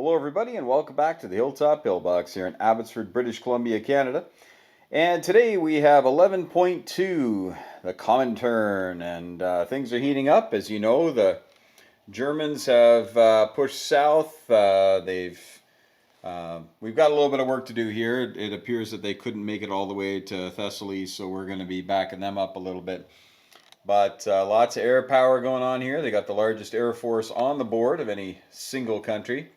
Hello everybody and welcome back to the Hilltop Pillbox here in Abbotsford, British Columbia, Canada. And today we have 11.2, the Comintern, and things are heating up. As you know, the Germans have pushed south. We've got a little bit of work to do here. It appears that they couldn't make it all the way to Thessaly, so we're going to be backing them up a little bit. But lots of air power going on here. They got the largest air force on the board of any single country.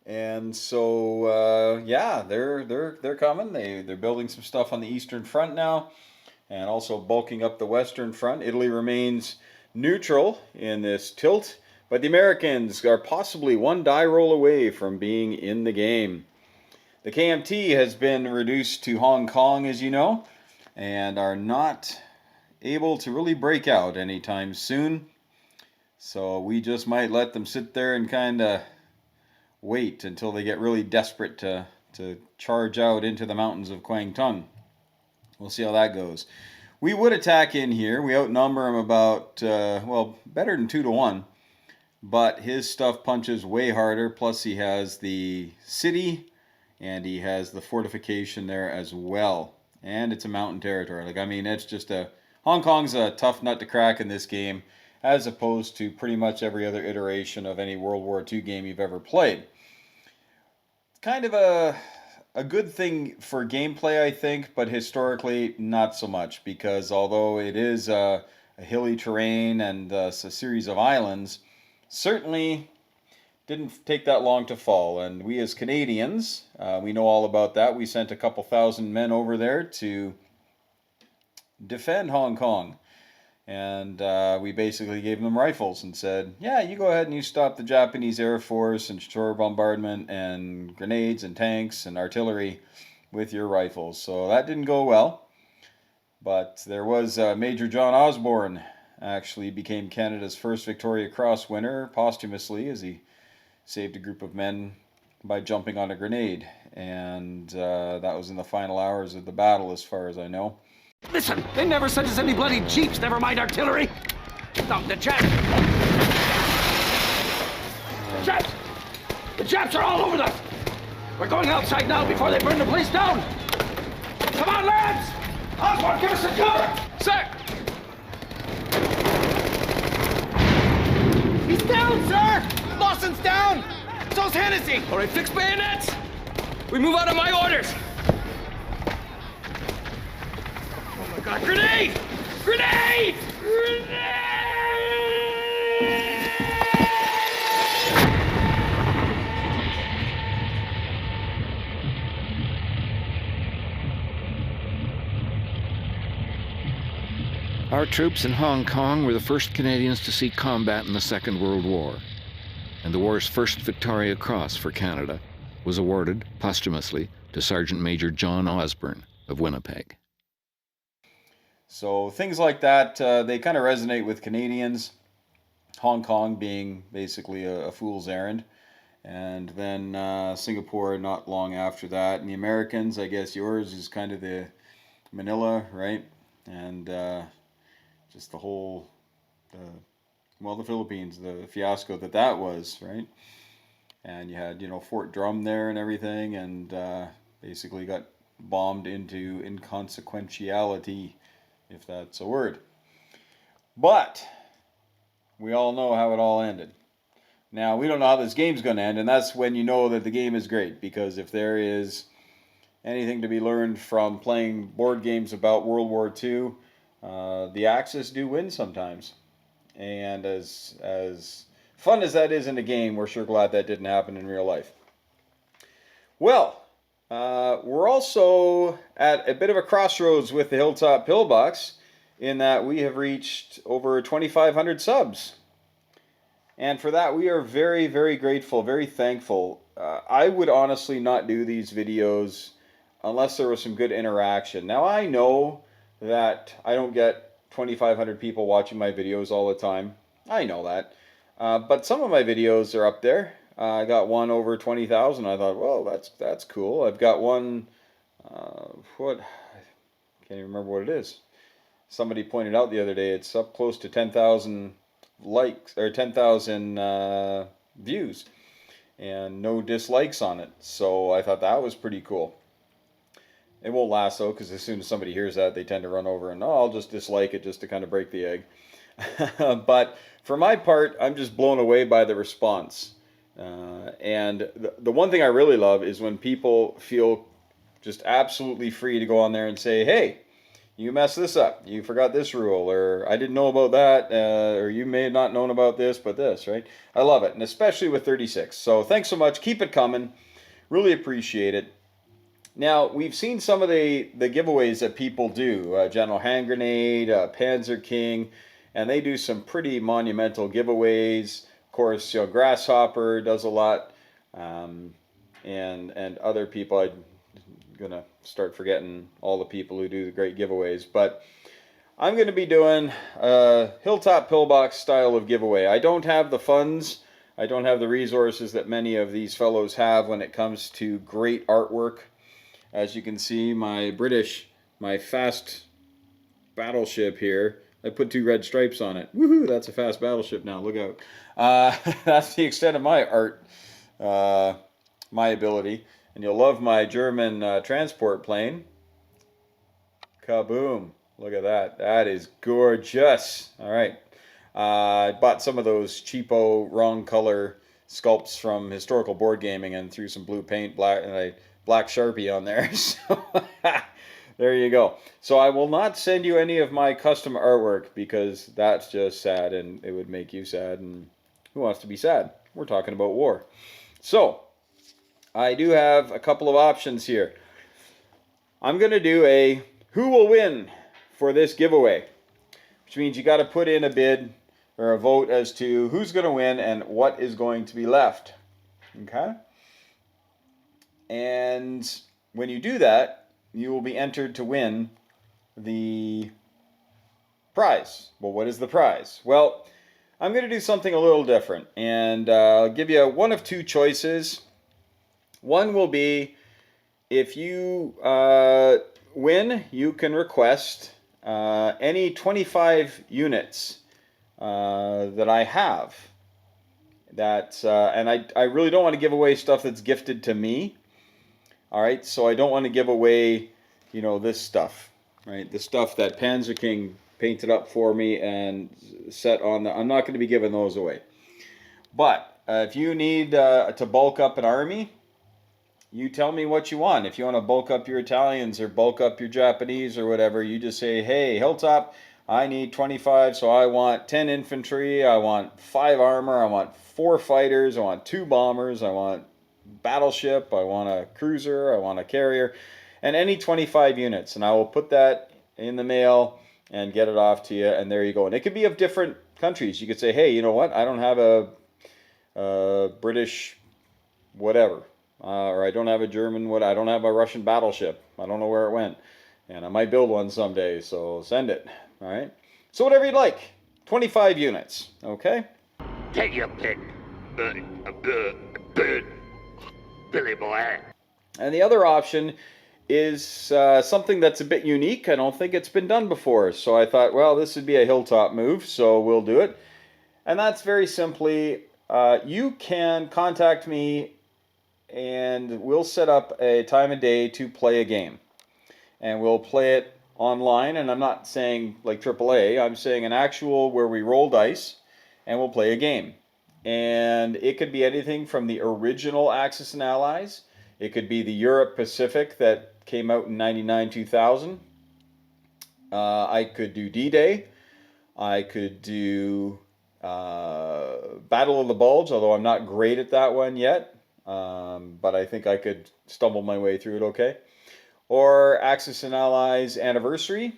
And so, yeah, they're coming. They're building some stuff on the Eastern Front now, and also bulking up the Western Front. Italy remains neutral in this tilt, but the Americans are possibly one die roll away from being in the game. The KMT has been reduced to Hong Kong, as you know, and are not able to really break out anytime soon. So we just might let them sit there and kind of wait until they get really desperate to charge out into the mountains of Kwangtung. We'll see how that goes. We would attack in here. We outnumber him about, well, better than 2 to 1. But his stuff punches way harder. Plus he has the city and he has the fortification there as well. And it's a mountain territory. Like, I mean, it's just Hong Kong's a tough nut to crack in this game, as opposed to pretty much every other iteration of any World War II game you've ever played. It's kind of a good thing for gameplay, I think, but historically not so much, because although it is a hilly terrain and a series of islands, certainly didn't take that long to fall. And we as Canadians, we know all about that. We sent a couple thousand men over there to defend Hong Kong. And we basically gave them rifles and said, yeah, you go ahead and you stop the Japanese Air Force and shore bombardment and grenades and tanks and artillery with your rifles. So that didn't go well. But there was Major John Osborne actually became Canada's first Victoria Cross winner posthumously, as he saved a group of men by jumping on a grenade. And that was in the final hours of the battle, as far as I know. Listen, they never sent us any bloody jeeps, never mind artillery. No, the Japs! Japs! The Japs are all over them! We're going outside now before they burn the place down! Come on, lads! Osborne, give us a cover! Sir! He's down, sir! Lawson's down! So's Hennessy! All right, fix bayonets! We move out of my orders! God, grenade! Grenade! Grenade! Our troops in Hong Kong were the first Canadians to see combat in the Second World War, and the war's first Victoria Cross for Canada was awarded posthumously to Sergeant Major John Osborne of Winnipeg. So things like that, they kind of resonate with Canadians. Hong Kong being basically a fool's errand. And then Singapore not long after that. And the Americans, I guess yours is kind of the Manila, right? And just the whole, the Philippines, the fiasco that was, right? And you had, Fort Drum there and everything, and basically got bombed into inconsequentiality, if that's a word. But we all know how it all ended. Now, we don't know how this game's going to end, and that's when you know that the game is great, because if there is anything to be learned from playing board games about World War II, the Axis do win sometimes. And as fun as that is in a game, we're sure glad that didn't happen in real life. Well, we're also at a bit of a crossroads with the Hilltop Pillbox, in that we have reached over 2,500 subs. And for that, we are very, very grateful, very thankful. I would honestly not do these videos unless there was some good interaction. Now, I know that I don't get 2,500 people watching my videos all the time. I know that. But some of my videos are up there. I got one over 20,000. I thought, whoa, that's cool. I've got one, what? I can't even remember what it is. Somebody pointed out the other day, it's up close to 10,000 likes, or 10,000 views. and no dislikes on it. So I thought that was pretty cool. It won't last though, because as soon as somebody hears that, they tend to run over and, oh, I'll just dislike it just to kind of break the egg. But for my part, I'm just blown away by the response. And the one thing I really love is when people feel just absolutely free to go on there and say, hey, you messed this up, you forgot this rule, or I didn't know about that, or you may have not known about this, but this, right? I love it, and especially with 36. So thanks so much. Keep it coming. Really appreciate it. Now, we've seen some of the giveaways that people do. General Hand Grenade, Panzer King, and they do some pretty monumental giveaways. Of course, Grasshopper does a lot, and other people. I'm going to start forgetting all the people who do the great giveaways. But I'm going to be doing a Hilltop Pillbox style of giveaway. I don't have the funds. I don't have the resources that many of these fellows have when it comes to great artwork. As you can see, my fast battleship here, I put 2 red stripes on it. Woohoo, that's a fast battleship now, look out. That's the extent of my art, my ability. And you'll love my German transport plane. Kaboom, look at that. That is gorgeous. All right. I bought some of those cheapo, wrong color sculpts from Historical Board Gaming and threw some blue paint, black Sharpie on there. So there you go. So I will not send you any of my custom artwork because that's just sad and it would make you sad. And who wants to be sad? We're talking about war. So I do have a couple of options here. I'm going to do a who will win for this giveaway, which means you got to put in a bid or a vote as to who's going to win and what is going to be left. Okay? And when you do that, you will be entered to win the prize. Well, what is the prize? Well, I'm going to do something a little different, and I'll give you one of 2 choices. One will be, if you win, you can request any 25 units that I have. And I really don't want to give away stuff that's gifted to me. All right, so I don't want to give away, this stuff, right? The stuff that Panzer King painted up for me and set on the, I'm not going to be giving those away. But if you need to bulk up an army, you tell me what you want. If you want to bulk up your Italians or bulk up your Japanese or whatever, you just say, hey, Hilltop, I need 25, so I want 10 infantry, I want 5 armor, I want 4 fighters, I want 2 bombers, I want battleship, I want a cruiser, I want a carrier, and any 25 units, and I will put that in the mail and get it off to you, and there you go. And it could be of different countries. You could say, hey, you know what, I don't have a British whatever, or I don't have a German I don't have a Russian battleship, I don't know where it went, and I might build one someday, so send it. All right, so whatever you'd like, 25 units, okay? Take your pick, Billy boy. And the other option is something that's a bit unique. I don't think it's been done before. So I thought, well, this would be a Hilltop move, so we'll do it. And that's very simply, you can contact me and we'll set up a time of day to play a game. And we'll play it online, and I'm not saying like AAA, I'm saying an actual where we roll dice and we'll play a game. And it could be anything from the original Axis and Allies. It could be the Europe Pacific that came out in 99-2000. I could do D-Day. I could do Battle of the Bulge, although I'm not great at that one yet. But I think I could stumble my way through it okay. Or Axis and Allies Anniversary.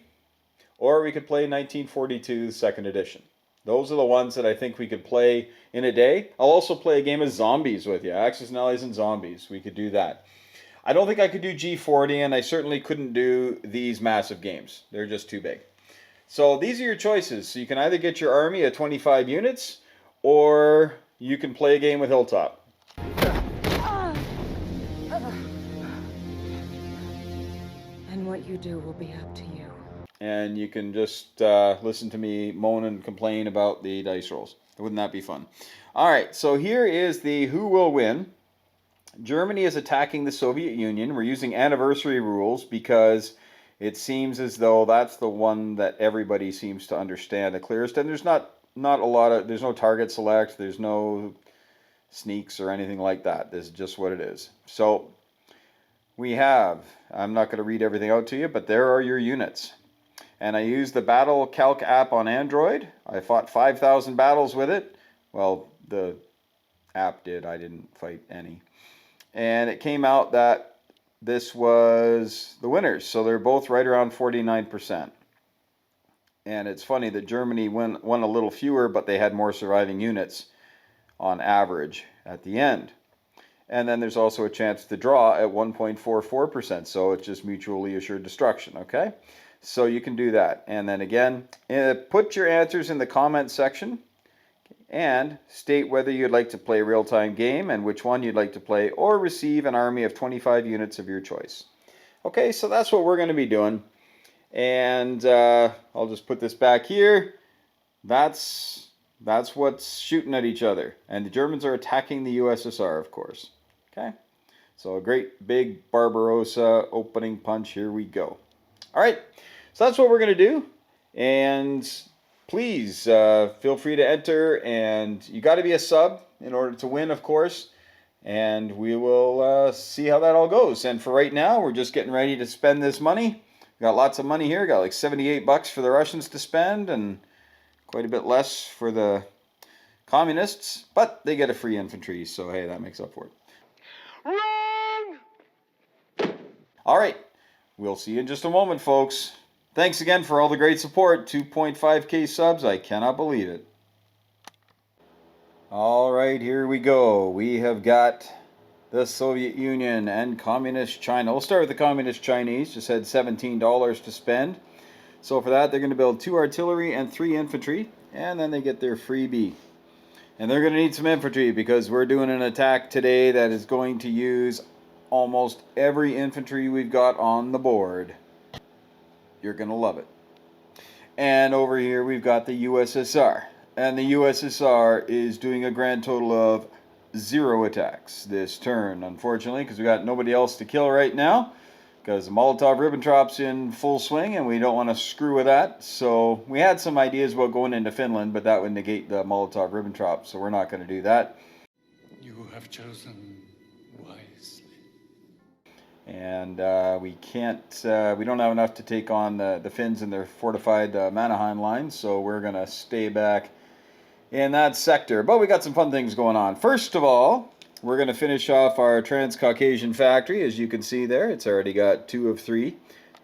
Or we could play 1942 2nd edition. Those are the ones that I think we could play in a day. I'll also play a game of Zombies with you. Axis and Allies and Zombies. We could do that. I don't think I could do G40, and I certainly couldn't do these massive games. They're just too big. So these are your choices. So you can either get your army at 25 units, or you can play a game with Hilltop. And what you do will be up to you. And you can just listen to me moan and complain about the dice rolls. Wouldn't that be fun? All right, so here is the who will win. Germany is attacking the Soviet Union. We're using anniversary rules because it seems as though that's the one that everybody seems to understand the clearest. And there's not a lot of, there's no target select, there's no sneaks or anything like that. This is just what it is. So we have, I'm not going to read everything out to you, but there are your units. And I used the Battle Calc app on Android. I fought 5,000 battles with it. Well, the app did. I didn't fight any. And it came out that this was the winners. So they're both right around 49%. And it's funny that Germany won a little fewer, but they had more surviving units on average at the end. And then there's also a chance to draw at 1.44%. So it's just mutually assured destruction, okay? So you can do that. And then again, put your answers in the comment section and state whether you'd like to play a real-time game and which one you'd like to play, or receive an army of 25 units of your choice. Okay, so that's what we're going to be doing. And I'll just put this back here. That's what's shooting at each other. And the Germans are attacking the USSR, of course. Okay, so a great big Barbarossa opening punch. Here we go. All right, so that's what we're going to do. And please feel free to enter. And you got to be a sub in order to win, of course. And we will see how that all goes. And for right now, we're just getting ready to spend this money. We got lots of money here. Got like 78 bucks for the Russians to spend and quite a bit less for the communists. But they get a free infantry, so hey, that makes up for it. Run! All right. We'll see you in just a moment, folks. Thanks again for all the great support. 2.5K subs. I cannot believe it. All right, here we go. We have got the Soviet Union and Communist China. We'll start with the Communist Chinese. Just had $17 to spend. So for that, they're going to build 2 artillery and 3 infantry. And then they get their freebie. And they're going to need some infantry because we're doing an attack today that is going to use almost every infantry we've got on the board. You're going to love it. And over here we've got the USSR. And the USSR is doing a grand total of 0 attacks this turn, unfortunately, because we got nobody else to kill right now. Because the Molotov-Ribbentrop's in full swing and we don't want to screw with that. So we had some ideas about going into Finland, but that would negate the Molotov-Ribbentrop, so we're not going to do that. You have chosen wisely. And we can't, we don't have enough to take on the Finns and their fortified Mannerheim lines, so we're going to stay back in that sector. But we got some fun things going on. First of all, we're going to finish off our Trans-Caucasian factory. As you can see there, it's already got 2 of 3.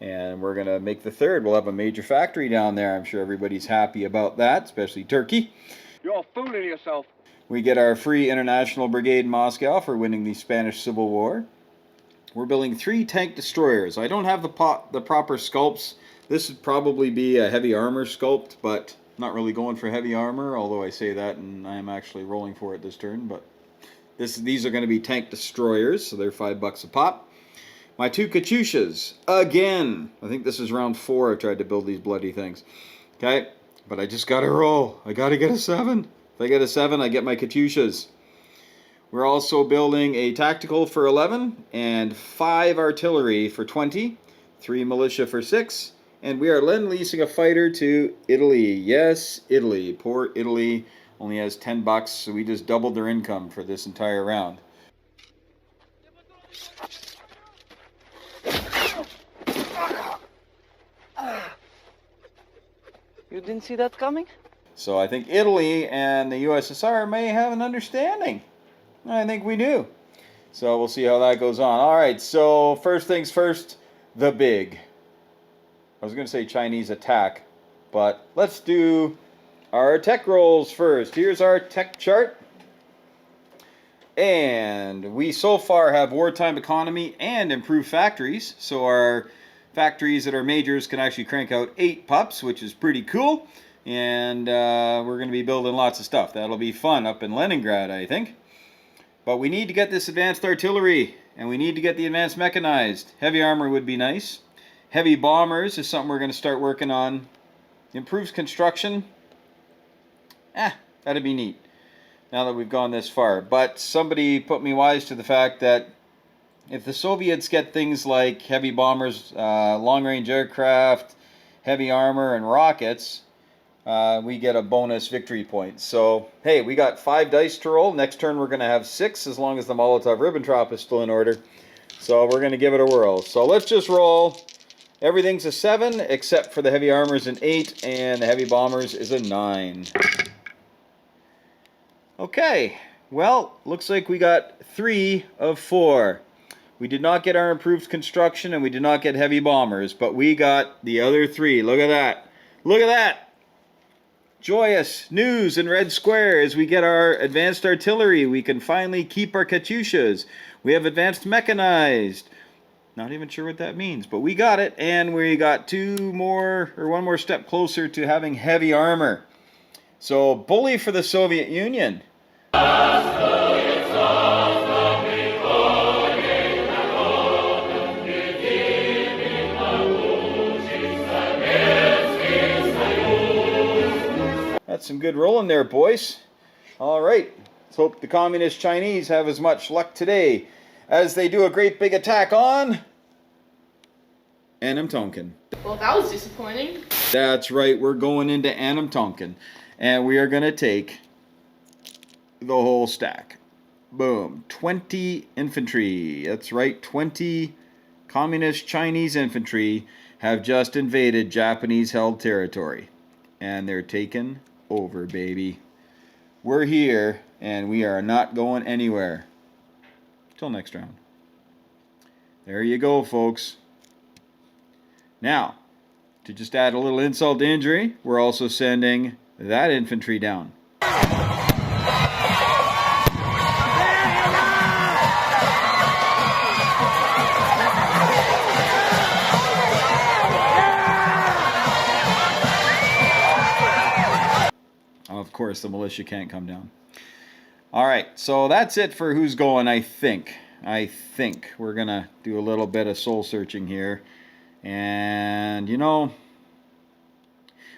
And we're going to make the 3rd. We'll have a major factory down there. I'm sure everybody's happy about that, especially Turkey. You're fooling yourself. We get our free International Brigade in Moscow for winning the Spanish Civil War. We're building 3 tank destroyers. I don't have the proper sculpts. This would probably be a heavy armor sculpt, but not really going for heavy armor, although I say that and I am actually rolling for it this turn. But these are going to be tank destroyers, so they're $5 a pop. My 2 Katyushas, again. I think this is round 4 I tried to build these bloody things. Okay, but I just got to roll. I got to get a 7. If I get a 7, I get my Katyushas. We're also building a tactical for 11 and 5 artillery for 20, 3 militia for 6, and we are lend-leasing a fighter to Italy. Yes, Italy. Poor Italy only has $10, so we just doubled their income for this entire round. You didn't see that coming? So I think Italy and the USSR may have an understanding. I think we do. So we'll see how that goes on. All right, so first things first, the big. I was going to say Chinese attack, but let's do our tech rolls first. Here's our tech chart. And we so far have wartime economy and improved factories. So our factories that are majors can actually crank out 8 pups, which is pretty cool. And we're going to be building lots of stuff. That'll be fun up in Leningrad, I think. But we need to get this advanced artillery, and we need to get the advanced mechanized. Heavy armor would be nice. Heavy bombers is something we're going to start working on. Improves construction. That'd be neat. now that we've gone this far. But somebody put me wise to the fact that if the Soviets get things like heavy bombers, long-range aircraft, heavy armor, and rockets, we get a bonus victory point. So, hey, we got 5 dice to roll. Next turn we're going to have 6 as long as the Molotov-Ribbentrop is still in order. So we're going to give it a whirl. So let's just roll. Everything's a 7 except for the heavy armor's an 8 and the heavy bombers is a 9. Okay, well, looks like we got 3 of 4. We did not get our improved construction and we did not get heavy bombers, but we got the other 3. Look at that. Look at that. Joyous news in red square as we get our advanced artillery. We can finally keep our Katyushas. We have advanced mechanized. Not even sure what that means, but we got it, and we got 1 more step closer to having heavy armor. So, bully for the Soviet Union. That's some good rolling there, boys. All right, let's hope the Communist Chinese have as much luck today as they do a great big attack on Anamtonkin. Well, that was disappointing. That's right, we're going into Anamtonkin, and we are going to take the whole stack. Boom, 20 infantry. That's right, 20 Communist Chinese infantry have just invaded Japanese-held territory, and they're taken over, baby. We're here, and we are not going anywhere. Till next round. There you go, folks. Now, to just add a little insult to injury, we're also sending that infantry down. Of course, the militia can't come down. All right, so that's it for who's going, I think. We're going to do a little bit of soul searching here. And, you know,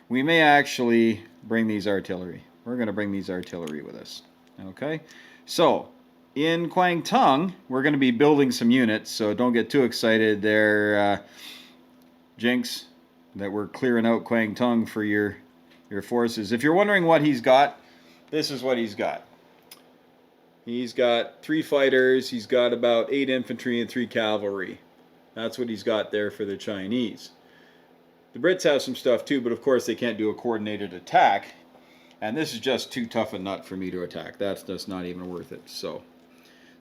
we may actually bring these artillery. We're going to bring these artillery with us. Okay? So, in Kwangtung, we're going to be building some units, so don't get too excited there, Jinx, that we're clearing out Kwangtung for your forces. If you're wondering what he's got, this is what he's got. He's got 3 fighters, he's got about 8 infantry and 3 cavalry. That's what he's got there for the Chinese. The Brits have some stuff too, but of course they can't do a coordinated attack. And this is just too tough a nut for me to attack. That's just not even worth it. So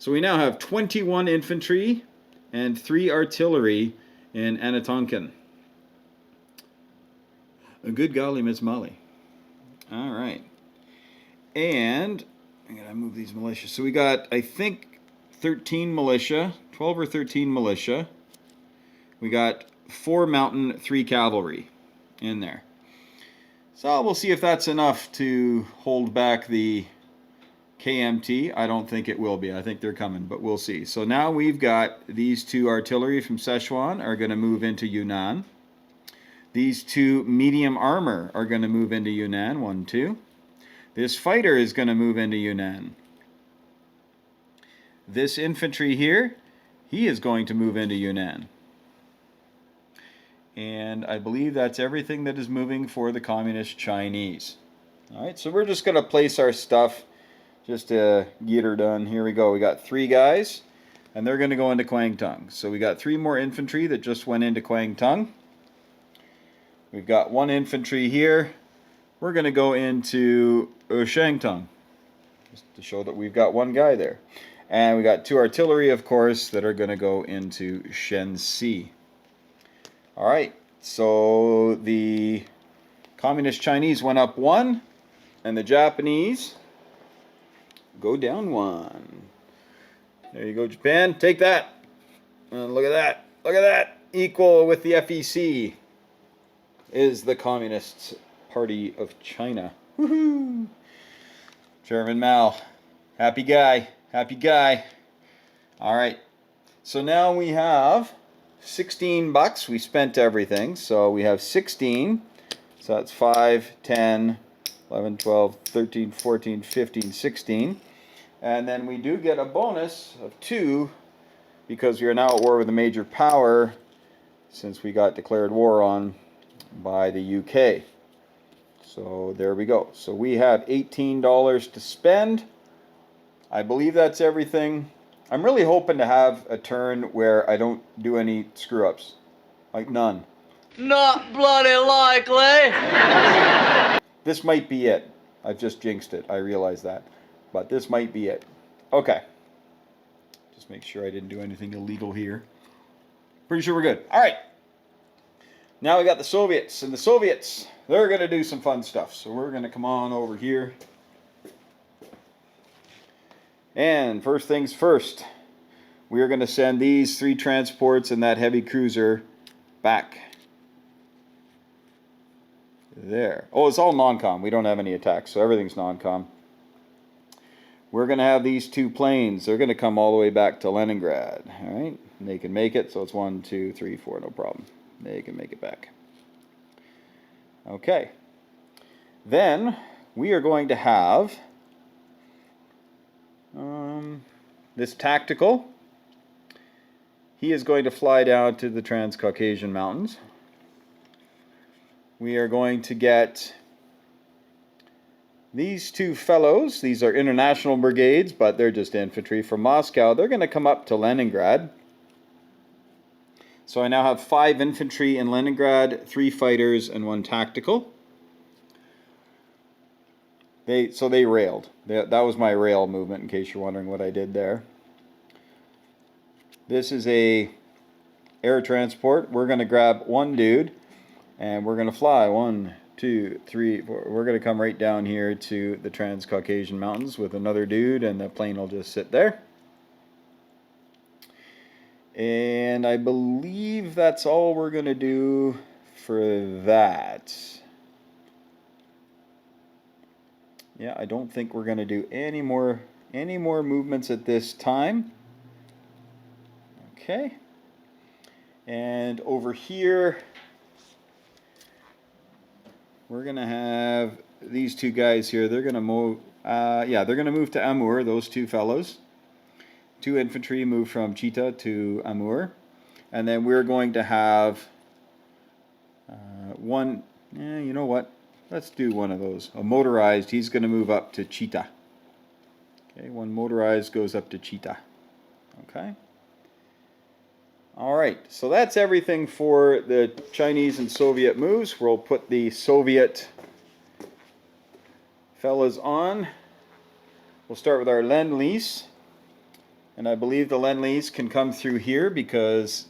we now have 21 infantry and 3 artillery in Anatonkin. A good golly, Miss Molly. All right. And I'm going to move these militia. So we got, I think, 13 militia, 12 or 13 militia. We got 4 mountain, 3 cavalry in there. So we'll see if that's enough to hold back the KMT. I don't think it will be. I think they're coming, but we'll see. So now we've got these 2 artillery from Sichuan are going to move into Yunnan. These 2 medium armor are going to move into Yunnan. 1, 2. This fighter is going to move into Yunnan. This infantry here, he is going to move into Yunnan. And I believe that's everything that is moving for the Communist Chinese. Alright, so we're just going to place our stuff just to get her done. Here we go. We got 3 guys, and they're going to go into Kwangtung. So we got 3 more infantry that just went into Kwangtung. We've got 1 infantry here. We're going to go into Shangtung, just to show that we've got 1 guy there. And we got 2 artillery, of course, that are going to go into Shenxi. All right, so the Communist Chinese went up 1, and the Japanese go down 1. There you go, Japan. Take that. And look at that. Look at that. Equal with the FEC is the Communist Party of China. Woohoo! German Mao. Happy guy. Happy guy. All right. So now we have 16 bucks. We spent everything. So we have 16. So that's 5, 10, 11, 12, 13, 14, 15, 16. And then we do get a bonus of 2 because we are now at war with a major power since we got declared war on by the UK. So there we go. So we have $18 to spend. I believe that's everything. I'm really hoping to have a turn where I don't do any screw-ups. Like none. Not bloody likely. This might be it. I've just jinxed it. I realize that. But this might be it. Okay. Just make sure I didn't do anything illegal here. Pretty sure we're good. All right. Now we got the Soviets. And the Soviets, they're going to do some fun stuff. So we're going to come on over here. And first things first, we are going to send these 3 transports and that heavy cruiser back. There. Oh, it's all non-com. We don't have any attacks, so everything's non-com. We're going to have these 2 planes. They're going to come all the way back to Leningrad. All right. And they can make it, so it's 1, 2, 3, 4, no problem. They can make it back. Okay. Then we are going to have this tactical. He is going to fly down to the Transcaucasian Mountains. We are going to get these 2 fellows. These are international brigades, but they're just infantry from Moscow. They're going to come up to Leningrad. So I now have 5 infantry in Leningrad, 3 fighters, and 1 tactical. So they railed. That was my rail movement, in case you're wondering what I did there. This is a air transport. We're going to grab 1 dude, and we're going to fly 1, 2, 3, 4. We're going to come right down here to the Transcaucasian Mountains with another dude, and the plane will just sit there. And I believe that's all we're going to do for that. Yeah, I don't think we're going to do any more movements at this time. Okay. And over here, we're going to have these 2 guys here. They're going to move, they're going to move to Amur, those 2 fellows. 2 infantry move from Chita to Amur. And then we're going to have 1, you know what? Let's do one of those. A motorized, he's going to move up to Chita. Okay, 1 motorized goes up to Chita. Okay. All right, so that's everything for the Chinese and Soviet moves. We'll put the Soviet fellas on. We'll start with our Lend-Lease. And I believe the Lend-Lease can come through here because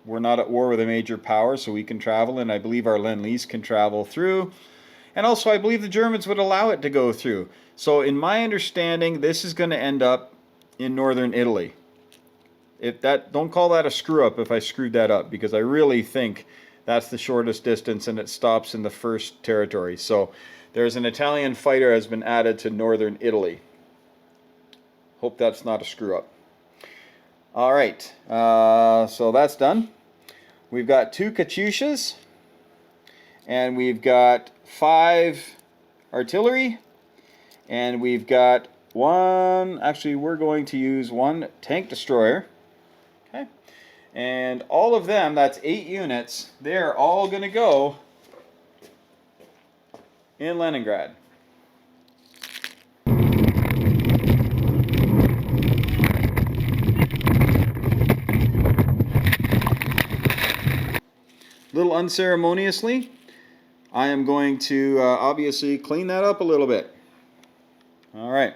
we're not at war with a major power, so we can travel. And I believe our Lend-Lease can travel through. And also, I believe the Germans would allow it to go through. So in my understanding, this is going to end up in northern Italy. Don't call that a screw up if I screwed that up, because I really think that's the shortest distance and it stops in the first territory. So there's an Italian fighter has been added to northern Italy. Hope that's not a screw up. All right, so that's done. We've got 2 Katyushas, and we've got 5 artillery, and we've got 1, actually we're going to use 1 tank destroyer. Okay, and all of them, that's 8 units, they're all going to go in Leningrad. A little unceremoniously, I am going to obviously clean that up a little bit. All right.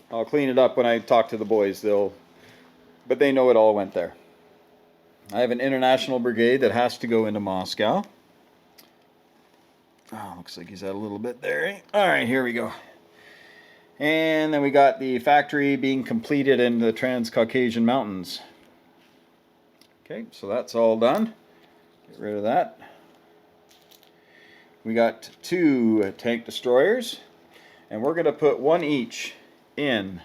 I'll clean it up when I talk to the boys. But they know it all went there. I have an international brigade that has to go into Moscow. Oh, looks like he's had a little bit there. Eh? All right, here we go. And then we got the factory being completed in the Transcaucasian Mountains. Okay, so that's all done. Get rid of that. We got 2 tank destroyers, and we're going to put 1 each in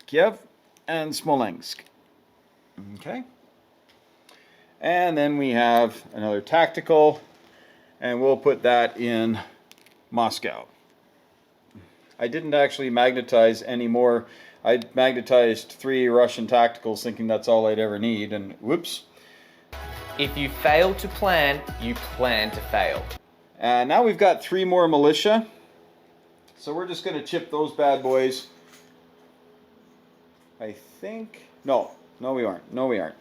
Kiev and Smolensk. Okay. And then we have another tactical. and we'll put that in Moscow. I didn't actually magnetize any more. I magnetized 3 Russian tacticals thinking that's all I'd ever need, and whoops. If you fail to plan, you plan to fail. And now we've got 3 more militia. So we're just going to chip those bad boys. I think... No we aren't. No we aren't.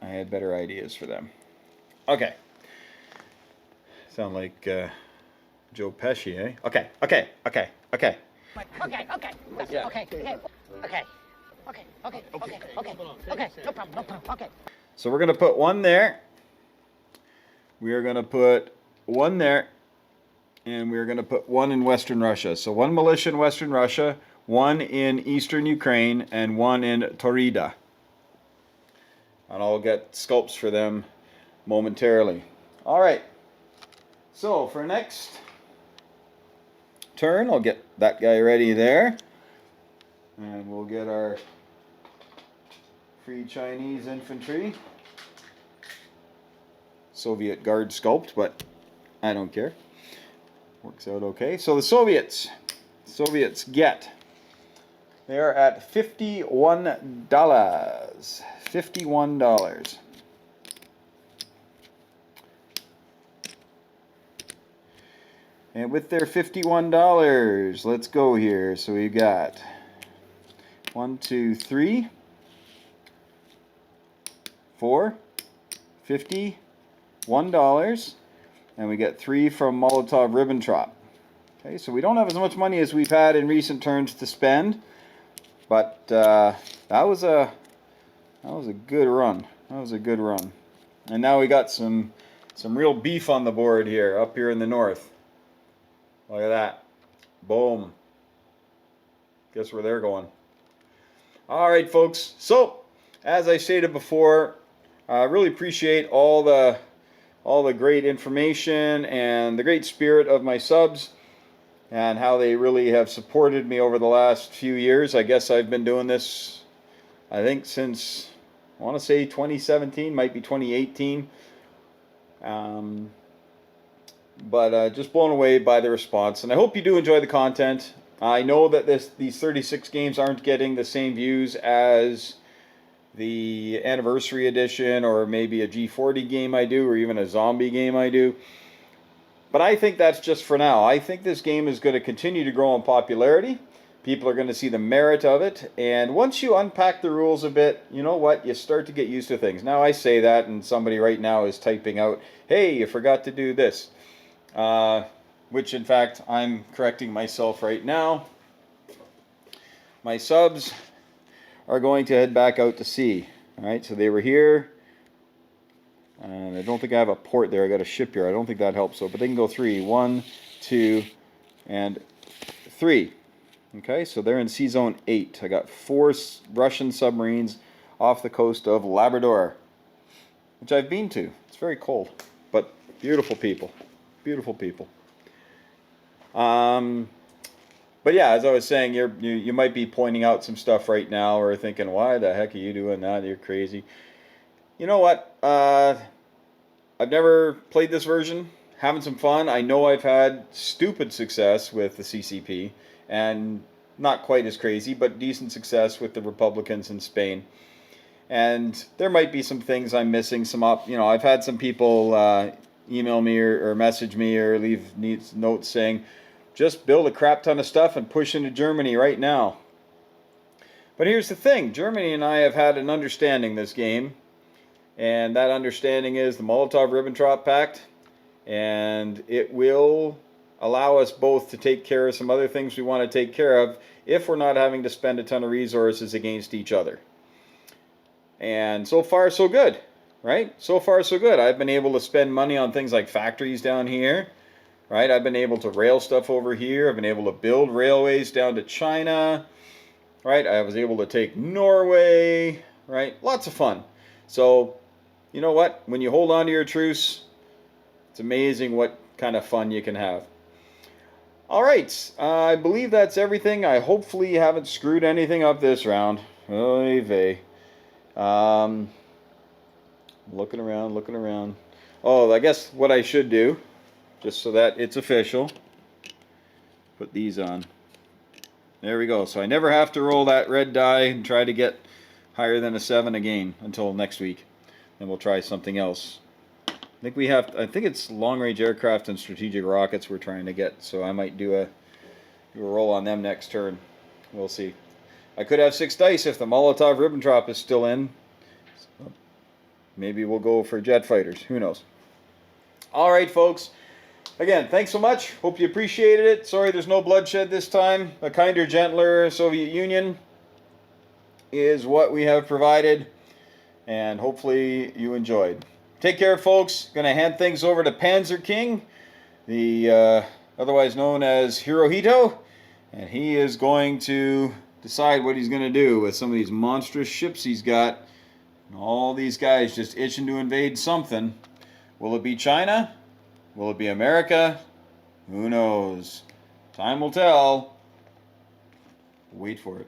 I had better ideas for them. Okay. Sound like Joe Pesci, eh? Okay. Okay, no problem, So we're going to put 1 there. We are going to put 1 there. And we're going to put 1 in Western Russia. So 1 militia in Western Russia, 1 in Eastern Ukraine, and 1 in Taurida. And I'll get sculpts for them momentarily. All right. So for next turn, I'll get that guy ready there. And we'll get our Free Chinese Infantry. Soviet Guard sculpt, but I don't care. Works out okay. So the Soviets get, they are at $51. $51. And with their $51, let's go here. So we've got 1, 2, 3, 4, $51. And we get 3 from Molotov-Ribbentrop. Okay, so we don't have as much money as we've had in recent turns to spend, but that was a good run. And now we got some real beef on the board here, up here in the north. Look at that. Boom. Guess where they're going. All right, folks. So, as I stated before, I really appreciate all the great information and the great spirit of my subs and how they really have supported me over the last few years. I guess I've been doing this, I think, since, I want to say 2017, might be 2018. But just blown away by the response. And I hope you do enjoy the content. I know that these 36 games aren't getting the same views as the anniversary edition or maybe a G40 game I do or even a zombie game I do. But I think that's just for now. I think this game is going to continue to grow in popularity. People are going to see the merit of it. And once you unpack the rules a bit, you know what? You start to get used to things. Now I say that and somebody right now is typing out, hey, you forgot to do this. Which in fact, I'm correcting myself right now. My subs are going to head back out to sea. All right, so they were here. And I don't think I have a port there. I got a ship here. I don't think that helps. So, but they can go 3. 1, 2, and 3. Okay, so they're in Sea Zone 8. I got 4 Russian submarines off the coast of Labrador, which I've been to. It's very cold, but beautiful people. Beautiful people. But yeah, as I was saying, you might be pointing out some stuff right now or thinking, why the heck are you doing that? You're crazy. You know what? I've never played this version. Having some fun. I know I've had stupid success with the CCP, and not quite as crazy, but decent success with the Republicans in Spain. And there might be some things I'm missing. I've had some people email me or message me or leave notes saying, just build a crap ton of stuff and push into Germany right now. But here's the thing. Germany and I have had an understanding this game. And that understanding is the Molotov-Ribbentrop Pact. And it will allow us both to take care of some other things we want to take care of if we're not having to spend a ton of resources against each other. And so far, so good. Right? So far, so good. I've been able to spend money on things like factories down here. Right? I've been able to rail stuff over here. I've been able to build railways down to China. Right? I was able to take Norway. Right? Lots of fun. So, you know what? When you hold on to your truce, it's amazing what kind of fun you can have. All right. I believe that's everything. I hopefully haven't screwed anything up this round. Oy vey. Looking around. Oh, I guess what I should do, just so that it's official, put these on. There we go. So I never have to roll that red die and try to get higher than a 7 again until next week. Then we'll try something else. I think it's long-range aircraft and strategic rockets we're trying to get, so I might do a roll on them next turn. We'll see. I could have 6 dice if the Molotov-Ribbentrop is still in. So maybe we'll go for jet fighters. Who knows? All right, folks. Again, thanks so much. Hope you appreciated it. Sorry there's no bloodshed this time. A kinder, gentler Soviet Union is what we have provided, and hopefully you enjoyed. Take care, folks. Going to hand things over to Panzer King, the otherwise known as Hirohito, and he is going to decide what he's going to do with some of these monstrous ships he's got. And all these guys just itching to invade something. Will it be China? Will it be America? Who knows? Time will tell. Wait for it.